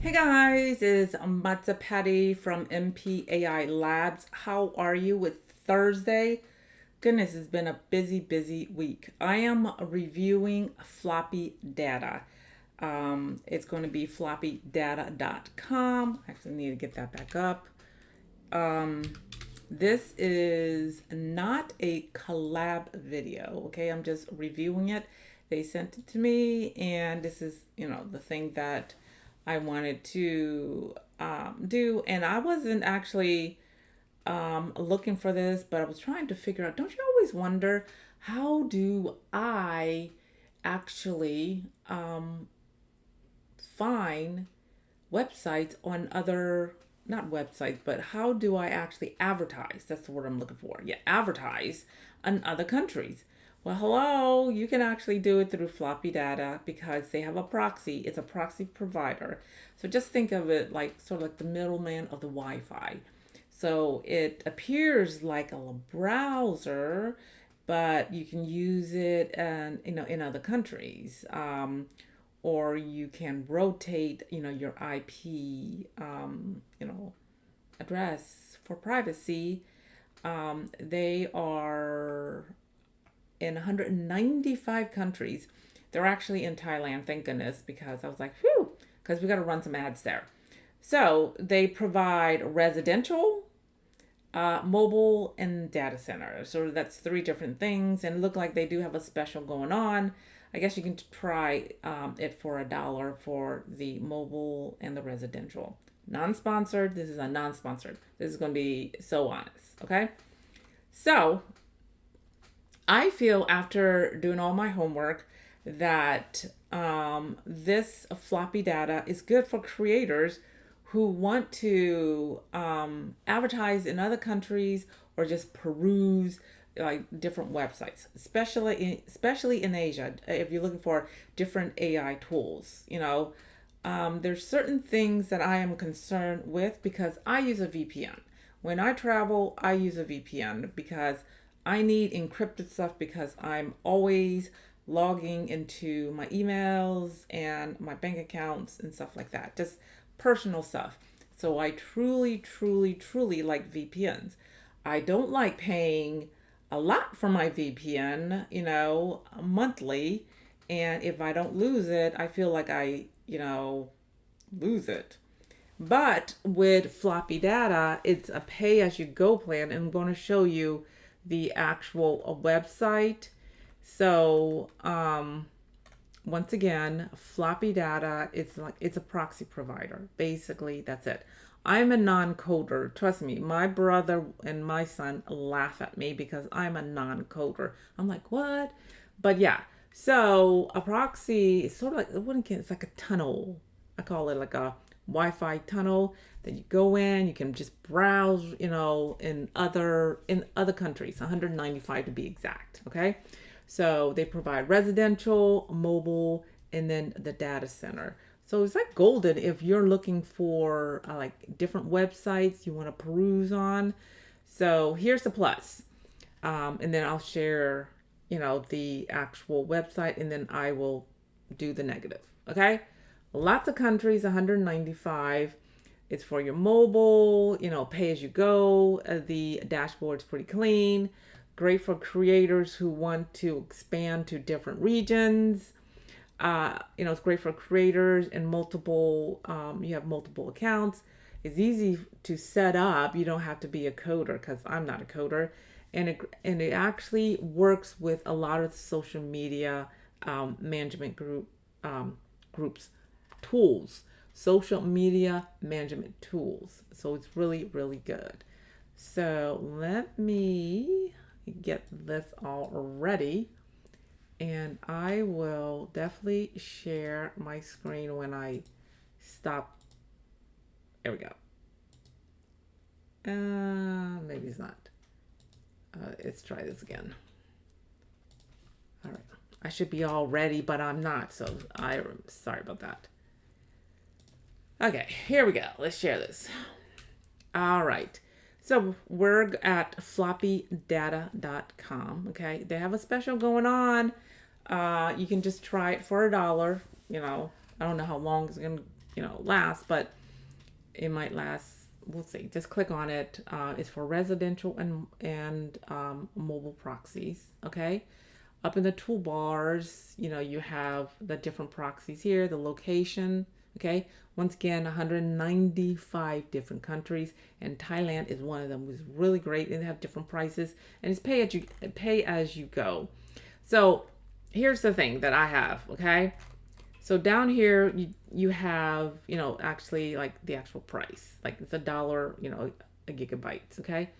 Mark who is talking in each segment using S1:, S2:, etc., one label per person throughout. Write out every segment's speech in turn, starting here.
S1: Hey guys, it's Matza Patty from MPAI Labs. How are you? It's Thursday. Goodness, it's been a busy week. I am reviewing floppy data. It's going to be floppydata.com. I actually need to get that back up. Um, this is not a collab video, okay? I'm just reviewing it. They sent it to me, and this is, the thing that I wanted to do. And I wasn't actually looking for this, but I was trying to figure out, don't you always wonder, how do I actually find websites on other, not websites, but how do I actually advertise? That's the word I'm looking for. Yeah, advertise on other countries. Well, hello, you can actually do it through floppy data because they have a proxy. It's a proxy provider. So just think of it like sort of like the middleman of the Wi-Fi. So it appears like a browser, but you can use it and in other countries. Or you can rotate, your IP, address for privacy. They are in 195 countries. They're actually in Thailand, thank goodness, because I was like, whew, because we got to run some ads there. So they provide residential, mobile, and data center. So that's three different things, and look like they do have a special going on. I guess you can try it for $1 for the mobile and the residential. Non-sponsored. This is a non-sponsored. This is going to be so honest. Okay. So I feel after doing all my homework that this floppy data is good for creators who want to advertise in other countries or just peruse like different websites, especially in Asia. If you're looking for different AI tools, there's certain things that I am concerned with because I use a VPN. When I travel, I use a VPN because I need encrypted stuff because I'm always logging into my emails and my bank accounts and stuff like that. Just personal stuff. So I truly like VPNs. I don't like paying a lot for my VPN, monthly. And if I don't lose it, I feel like I, lose it. But with floppy data, it's a pay as you go plan. And I'm going to show you the actual website. So, once again, floppy data, it's a proxy provider. Basically, that's it. I'm a non-coder. Trust me, my brother and my son laugh at me because I'm a non-coder. I'm like, what? But yeah, so a proxy is sort of like, it's like a tunnel. I call it like a Wi-Fi tunnel that you go in. You can just browse, in other countries, 195 to be exact. Okay, so they provide residential, mobile, and then the data center. So it's like golden if you're looking for like different websites you want to peruse on. So here's the plus. And then I'll share, the actual website, and then I will do the negative. Okay. Lots of countries, 195. It's for your mobile, pay as you go. The dashboard's pretty clean. Great for creators who want to expand to different regions. It's great for creators and multiple, you have multiple accounts. It's easy to set up. You don't have to be a coder because I'm not a coder. And it actually works with a lot of social media management groups tools, social media management tools. So it's really good. So let me get this all ready, and I will definitely share my screen when I stop. There we go. Maybe it's not. Let's try this again. All right. I should be all ready, but I'm not. So I'm sorry about that. Okay, here we go. Let's share this. All right. So we're at floppydata.com. Okay, they have a special going on. You can just try it for $1. I don't know how long it's gonna last, but it might last. We'll see. Just click on it. It's for residential and mobile proxies. Okay. Up in the toolbars, you have the different proxies here, the location. Okay. Once again, 195 different countries, and Thailand is one of them. It was really great, and they have different prices, and it's pay as you go. So here's the thing that I have. Okay. So down here, you have, actually like the actual price, like it's $1, a gigabytes. Okay.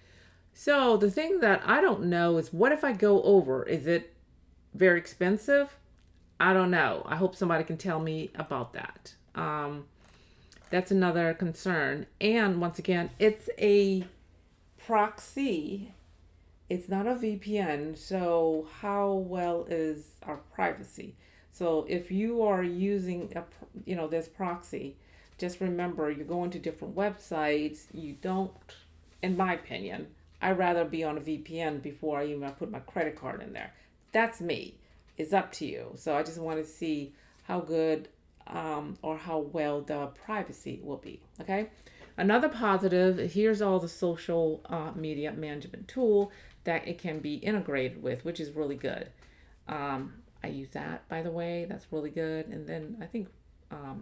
S1: So the thing that I don't know is, what if I go over? Is it very expensive? I don't know. I hope somebody can tell me about that. That's another concern. And once again, it's a proxy. It's not a VPN. So how well is our privacy? So if you are using this proxy, just remember, you're going to different websites. You don't, in my opinion, I'd rather be on a VPN before I even put my credit card in there. That's me. It's up to you. So I just want to see how good or how well the privacy will be. Okay. Another positive, here's all the social media management tool that it can be integrated with, which is really good. I use that, by the way. That's really good. And then I think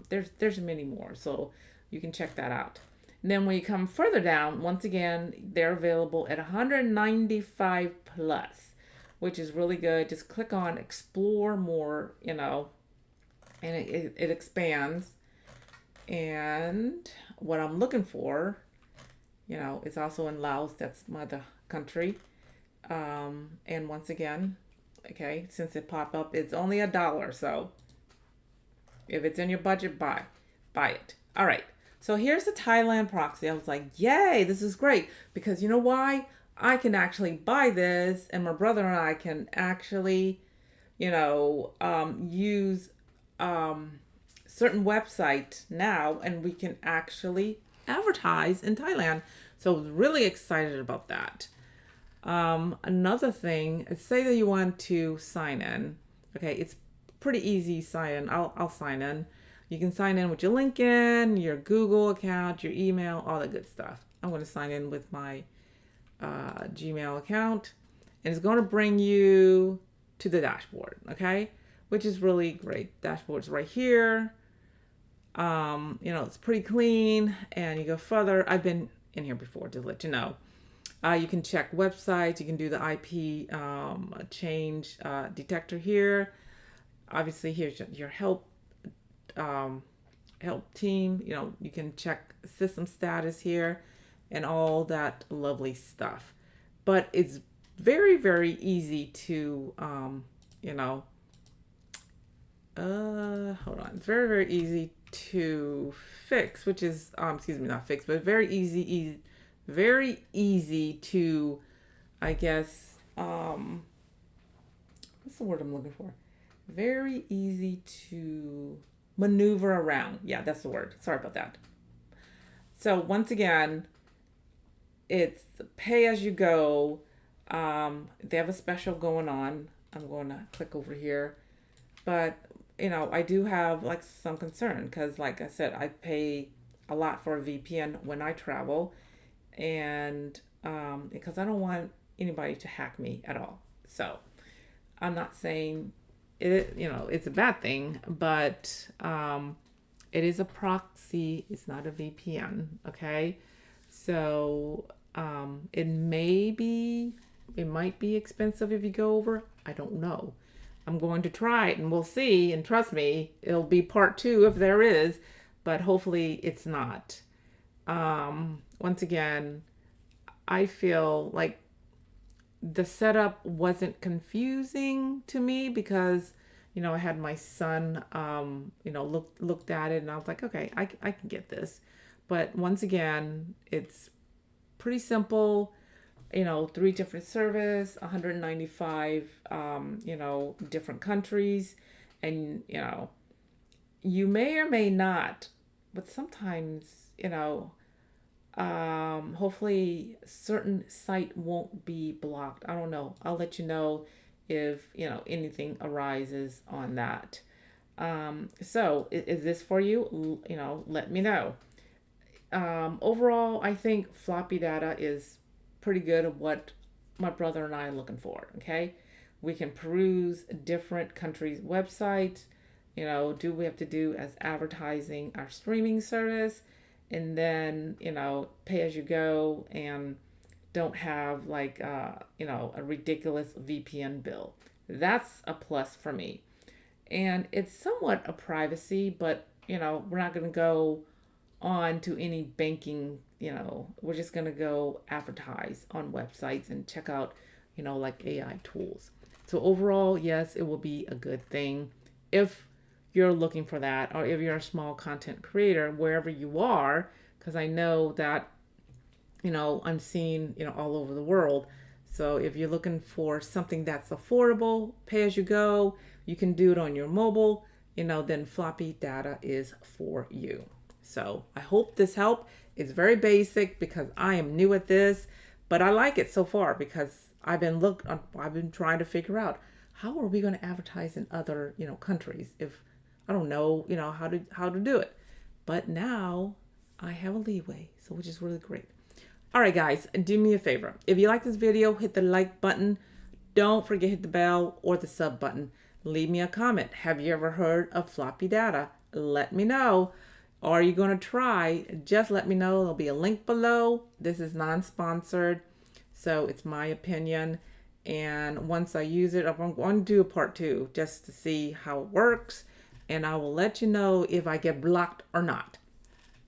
S1: there's many more, so you can check that out. And then when you come further down, once again, they're available at 195 plus, which is really good. Just click on explore more, and it expands. And what I'm looking for, it's also in Laos. That's my other country. And once again, okay, since it popped up, it's only $1. So if it's in your budget, buy it. All right. So here's the Thailand proxy. I was like, yay, this is great. Because you know why? I can actually buy this, and my brother and I can actually, use certain website now, and we can actually advertise in Thailand. So I was really excited about that. Another thing, say that you want to sign in. Okay, it's pretty easy sign in. I'll sign in. You can sign in with your LinkedIn, your Google account, your email, all that good stuff. I'm going to sign in with my Gmail account, and it's going to bring you to the dashboard. Okay, which is really great. Dashboard's right here. It's pretty clean, and you go further. I've been in here before, to let you know. You can check websites. You can do the IP change detector here. Obviously, here's your help team. You can check system status here and all that lovely stuff. But it's very, very easy to, hold on. It's very, very easy to fix, which is, not fix, but very easy to, I guess, what's the word I'm looking for? Very easy to maneuver around. Yeah, that's the word. Sorry about that. So once again, it's pay as you go. They have a special going on. I'm going to click over here. But, I do have like some concern because, like I said, I pay a lot for a VPN when I travel. And because I don't want anybody to hack me at all. So I'm not saying it's a bad thing, but it is a proxy. It's not a VPN. Okay. So it might be expensive if you go over. I don't know. I'm going to try it and we'll see. And trust me, it'll be part 2 if there is, but hopefully it's not. Once again, I feel like the setup wasn't confusing to me because, I had my son, looked at it and I was like, okay, I can get this. But once again, it's pretty simple, 3 different service, 195, different countries. And, you may or may not, but sometimes, hopefully certain site won't be blocked. I don't know. I'll let you know if anything arises on that. So is this for you? You know, let me know. Overall, I think floppy data is pretty good at what my brother and I are looking for. Okay, we can peruse different countries' websites. You know, do we have to do as advertising our streaming service, and then pay as you go and don't have like a ridiculous VPN bill. That's a plus for me, and it's somewhat a privacy, but we're not going to go on to any banking. We're just going to go advertise on websites and check out like AI tools. So overall, yes, it will be a good thing if you're looking for that, or if you're a small content creator wherever you are, because I know that I'm seen all over the world. So if you're looking for something that's affordable, pay as you go, you can do it on your mobile, then floppy data is for you. So I hope this helped. It's very basic because I am new at this, but I like it so far because I've been trying to figure out how are we going to advertise in other countries if I don't know how to do it. But now I have a leeway, so which is really great. All right, guys, do me a favor. If you like this video, hit the like button. Don't forget to hit the bell or the sub button. Leave me a comment. Have you ever heard of floppy data? Let me know. Are you going to try? Just let me know. There'll be a link below. This is non-sponsored, so it's my opinion. And once I use it, I'm going to do a part 2 just to see how it works. And I will let you know if I get blocked or not.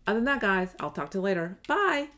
S1: Other than that, guys, I'll talk to you later. Bye.